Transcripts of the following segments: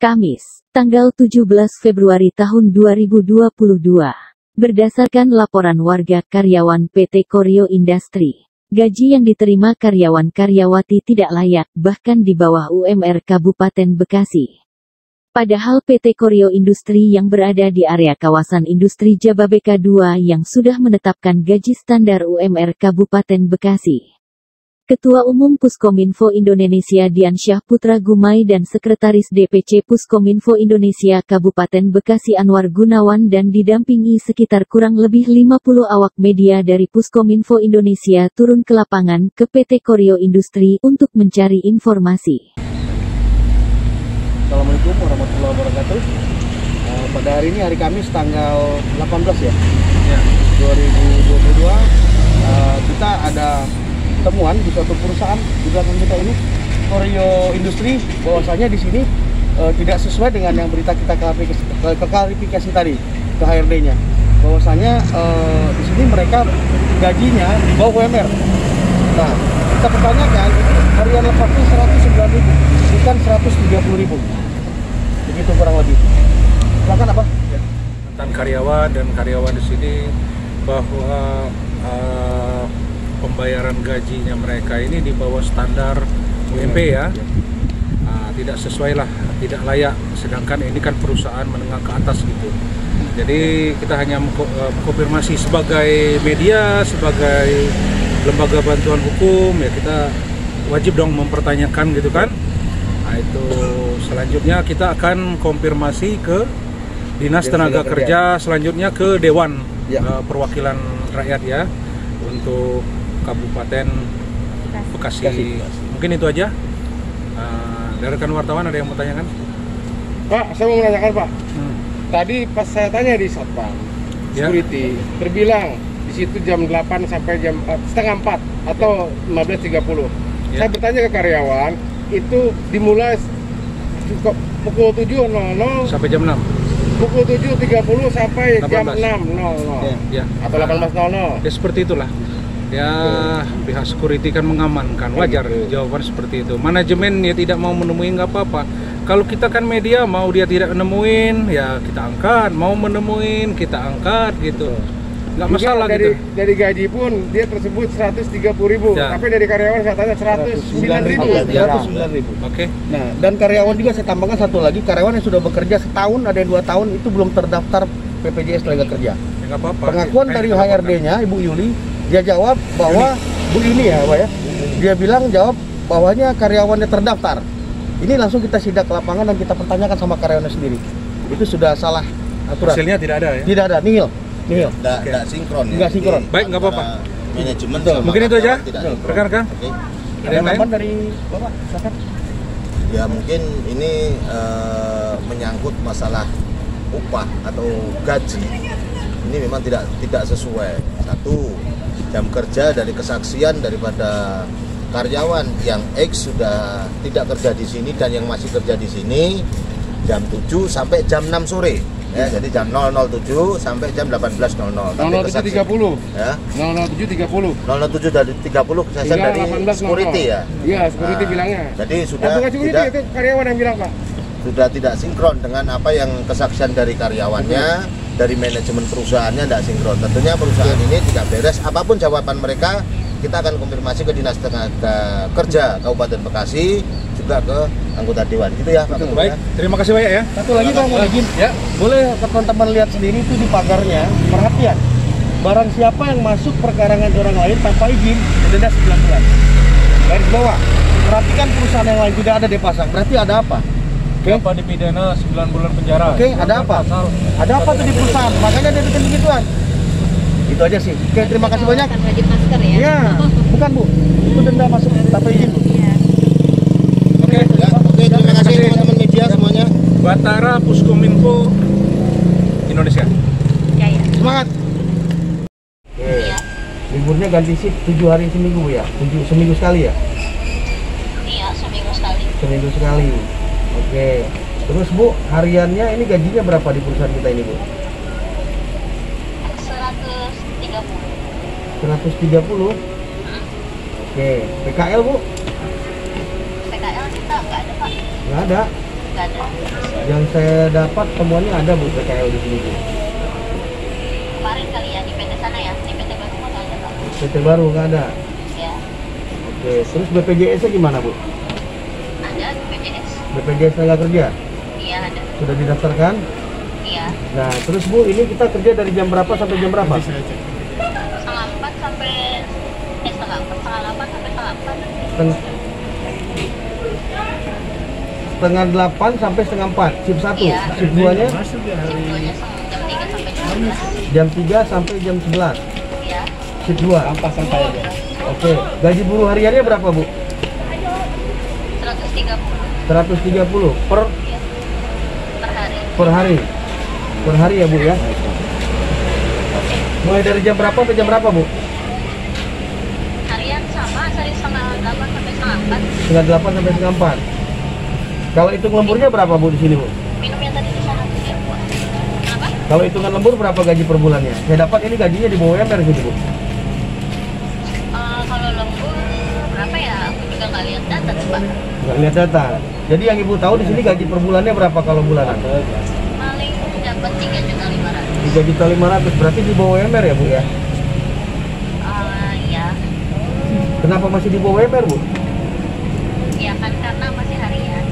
Kamis, tanggal 17 Februari tahun 2022. Berdasarkan laporan warga karyawan PT Koryo Industri, gaji yang diterima karyawan-karyawati tidak layak, bahkan di bawah UMR Kabupaten Bekasi. Padahal PT Koryo Industri yang berada di area kawasan industri Jababeka II yang sudah menetapkan gaji standar UMR Kabupaten Bekasi. Ketua Umum Puskominfo Indonesia Diansyah Putra Gumai dan Sekretaris DPC Puskominfo Indonesia Kabupaten Bekasi Anwar Gunawan dan didampingi sekitar kurang lebih 50 awak media dari Puskominfo Indonesia turun ke lapangan ke PT Koryo Industri untuk mencari informasi. Assalamualaikum warahmatullahi wabarakatuh. Pada hari ini hari Kamis tanggal 18 ya, 2022, kita ada temuan di suatu perusahaan di belakang kita ini, Koryo Industri, bahwasanya di sini tidak sesuai dengan yang berita kita klarifikasi tadi ke HRD-nya, bahwasanya di sini mereka gajinya di bawah UMR. Nah, kita pertanyakan, harian lepasnya 109.000, bukan 130.000. Begitu kurang lebih. Silakan apa? Tentang karyawan dan karyawan di sini bahwa pembayaran gajinya mereka ini di bawah standar UMP ya, tidak sesuai lah, tidak layak. Sedangkan ini kan perusahaan menengah ke atas gitu. Jadi kita hanya mengkonfirmasi sebagai media, sebagai lembaga bantuan hukum ya, kita wajib dong mempertanyakan gitu kan. Nah, itu selanjutnya kita akan konfirmasi ke Dinas Tenaga Kerja, selanjutnya ke Dewan Perwakilan Rakyat ya, untuk Kabupaten Bekasi. Mungkin itu aja. Dari rekan wartawan ada yang mau tanyakan? Pak, saya mau menanyakan Pak. Tadi pas saya tanya di Satpam Security, terbilang di situ jam 8 sampai jam setengah 4 atau 15.30. Saya bertanya ke karyawan, itu dimulai pukul 7.00 sampai jam 6. Pukul 7.30 sampai 18. jam 6.00 atau 18.00. Ya seperti itulah. Ya, pihak security kan mengamankan, wajar jawaban seperti itu. Manajemen ya tidak mau menemui nggak apa-apa. Kalau kita kan media, mau dia tidak nemuin ya kita angkat, mau menemuin kita angkat gitu. Nggak masalah gitu. Dari gaji pun dia tersebut 130.000, tapi dari karyawan saya tanya 109.000. Oke. Nah, dan karyawan juga saya tambahkan satu lagi, karyawan yang sudah bekerja setahun, ada yang 2 tahun itu belum terdaftar BPJS Tenaga Kerja. Ya, nggak apa-apa. Pengakuan dari HRD-nya Ibu Yuli, dia jawab bahwa Bu Yuni ya Pak ya, dia bilang jawab bahwanya karyawannya terdaftar. Ini langsung kita sidak ke lapangan dan kita pertanyakan sama karyawannya sendiri. Itu sudah salah aturan. Hasilnya tidak ada ya? Tidak ada, nihil. Nggak sinkron ya. Nggak sinkron. Baik, nggak apa-apa. Manajemen mungkin itu aja. Rekan-rekan. Ada yang lain dari Bapak? Silakan. Ya mungkin ini menyangkut masalah upah atau gaji. Ini memang tidak sesuai. Satu, jam kerja dari kesaksian daripada karyawan yang X sudah tidak kerja di sini dan yang masih kerja di sini jam 7 sampai jam 6 sore. Ya, jadi jam 007 sampai jam 18.00. 07.30. Ya. 07.30. 07 dari 30 kesaksian dari security ya. Iya, security bilangnya. Jadi sudah tidak, itu karyawan yang bilang, Pak. Sudah tidak sinkron dengan apa yang kesaksian dari karyawannya, dari manajemen perusahaannya tidak sinkron. Tentunya perusahaan ini tidak beres. Apapun jawaban mereka, kita akan konfirmasi ke Dinas Tenaga Kerja Kabupaten Bekasi, juga ke anggota Dewan. Gitu ya Pak Ketua. Baik, terima kasih banyak ya. Satu lagi Bang, mau izin ya. Boleh teman-teman lihat sendiri itu di pagarnya, perhatian. Barang siapa yang masuk perkarangan orang lain tanpa izin, denda 9 bulan. Garis bawah. Perhatikan perusahaan yang lain tidak ada dipasang. Berarti ada apa? Siapa dipidana 9 bulan penjara. Oke, ada apa? Ada apa tuh di perusahaan? Makanya dia bikin begituan. Itu aja sih. Oke, terima kasih banyak. Wajib masker ya? Iya, bukan Bu. Itu denda masuk tanpa izin Bu. Iya. Oke, terima kasih teman-teman media semuanya. Batara Puskominfo Indonesia. Ya. Semangat. Iya. Liburnya ganti shift 7 hari seminggu ya? Seminggu sekali ya? Iya, seminggu sekali. Seminggu sekali. Oke. Terus Bu, hariannya ini gajinya berapa di perusahaan kita ini Bu? 130. 130. Oke. PKL Bu? PKL kita nggak ada, Pak. Nggak ada. Nggak nggak ada. Yang saya dapat temuannya ada Bu PKL di sini Bu. Kemarin kali ya di PT sana ya, di PT baru nggak ada Pak. PT baru nggak ada. Ya, Oke, terus BPJS-nya gimana Bu? ada BPJS. BPJS tenaga kerja Iya ada. sudah didaftarkan? Iya. Nah, terus Bu, ini kita kerja dari jam berapa sampai jam berapa? Setengah 4 sampai setengah 4, setengah 8 sampai setengah 4. Setengah 8 sampai setengah 4, shift 1. Iya. Shift 2-nya Shift 2-nya jam 3 sampai jam 11. jam 3 sampai jam 11. Iya. Shift 2. Oke, gaji buruh hariannya berapa Bu? 130. 130 per Iya. Per hari. per hari ya Bu ya. Mulai dari jam berapa sampai jam berapa Bu? Harian sama, dari setengah 8 sampai setengah 4. Setengah 8 sampai setengah 4. Kalau hitung lemburnya berapa Bu di sini Bu? Minum yang tadi di sana ya. Kenapa? Kalau hitungan lembur berapa gaji per bulannya? Saya dapat ini gajinya di bawah UMR sini Bu. Kalau lembur berapa ya? Aku juga nggak lihat data tuh Pak. Nggak lihat data. Jadi yang Ibu tahu di sini gaji per bulannya berapa kalau bulanan? Paling dapat 3.500.000. 3.500.000 berarti di bawah UMR ya Bu ya? Iya. Kenapa masih di bawah UMR Bu? Ya kan karena masih harian.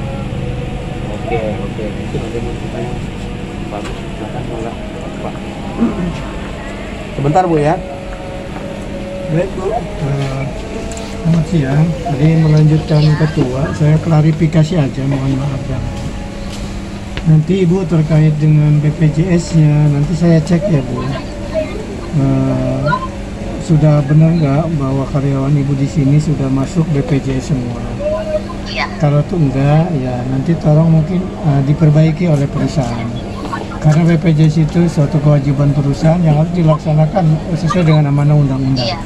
Oke. Mungkin ada yang bertanya. Bagus, silakan Pak. Sebentar Bu ya. Baik Bu, selamat siang. Tadi melanjutkan ketua, saya klarifikasi aja, mohon maaf ya. Nanti Ibu terkait dengan BPJS-nya, nanti saya cek ya Bu. Sudah benar nggak bahwa karyawan Ibu di sini sudah masuk BPJS semua? Iya. Kalau itu enggak, ya nanti tolong mungkin diperbaiki oleh perusahaan. Karena BPJS itu suatu kewajiban perusahaan yang harus dilaksanakan sesuai dengan amanah undang-undang. Iya.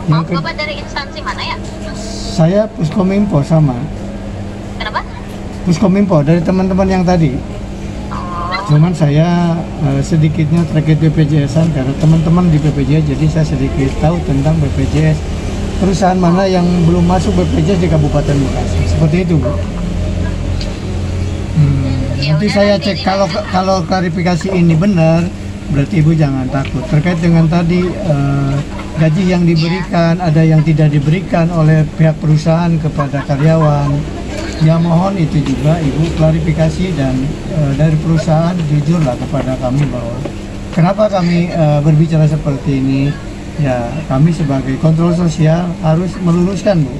Yang Bapak dari instansi mana ya? Saya Puskominfo sama. Kenapa? Puskominfo dari teman-teman yang tadi. Cuman saya sedikitnya terkait BPJS-an karena teman-teman di BPJS, jadi saya sedikit tahu tentang BPJS. Perusahaan mana yang belum masuk BPJS di Kabupaten Bekasi. Seperti itu, Bu. Nanti saya cek kalau klarifikasi ini benar, berarti Ibu jangan takut. Terkait dengan tadi gaji yang diberikan, ada yang tidak diberikan oleh pihak perusahaan kepada karyawan. Ya mohon itu juga Ibu klarifikasi dan dari perusahaan jujurlah kepada kami bahwa kenapa kami berbicara seperti ini. Ya kami sebagai kontrol sosial harus meluruskan Bu.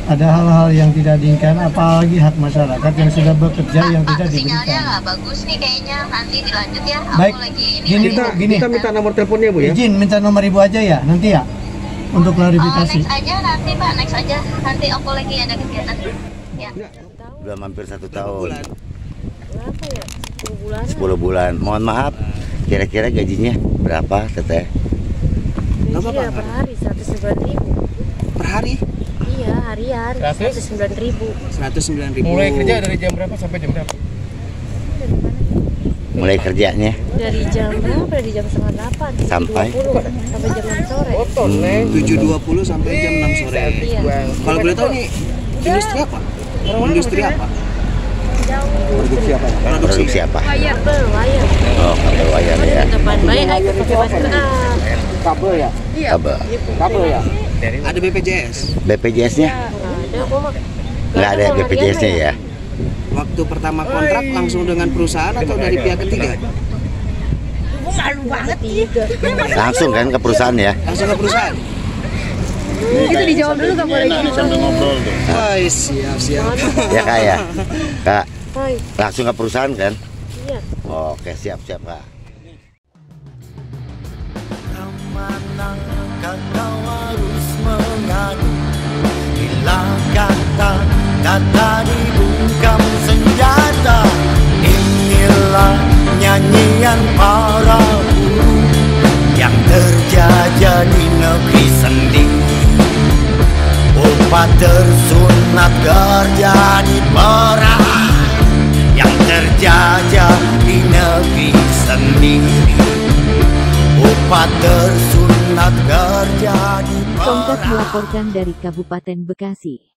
Ada hal-hal yang tidak diinginkan, apalagi hak masyarakat yang sudah bekerja yang tidak diberikan. Sinyalnya nggak bagus nih kayaknya, nanti dilanjut ya. Baik, Aku lagi ini gini lagi. Bu, gini. Kita minta nomor teleponnya Bu ya. Izin minta nomor Ibu aja ya, nanti ya untuk klarifikasi. Next aja nanti Pak, next aja. Nanti aku lagi ada kegiatan. Ya. Udah hampir 1 tahun. Berapa ya? 10 bulan. 10 bulan. Mohon maaf, kira-kira gajinya berapa, Teteh? Gaji ya per hari 109.000. Per hari? Iya, harian 109.000. 109.000. Mulai kerja dari jam berapa sampai jam berapa? Mulai kerjanya Dari jam berapa? Dari jam setengah 8 Sampai? 20 sampai jam 6 sore. 7.20 sampai jam 6 sore. Iya. Kalau boleh tahu nih, industri apa? Industri apa? produksi apa? Produksi apa? Kabel wayar. Oh, kabel wayar ya. Depan baik aku pakai masker. Kabel ya? Kabel. Kabel ya? Ada BPJS. BPJS-nya? Ada kok Mak. Nggak ada BPJS-nya ya? Waktu pertama kontrak langsung dengan perusahaan atau dari pihak ketiga? Langsung kan ke perusahaan ya? Langsung ke perusahaan. Itu dijawab dulu nggak boleh gitu. Hai, siap. Ya Kak ya? Kak, Hai. langsung ke perusahaan kan? Iya. Oke, siap Kak. Kemanakah kau harus mengadu bila kata dibungkam senjata. Inilah nyanyian para buruh yang terjajah di negeri sendiri. Upah tersunat kerja di perah yang terjajah di negeri sendiri. Upah tersunat kerja di perah. Tongkat melaporkan dari Kabupaten Bekasi.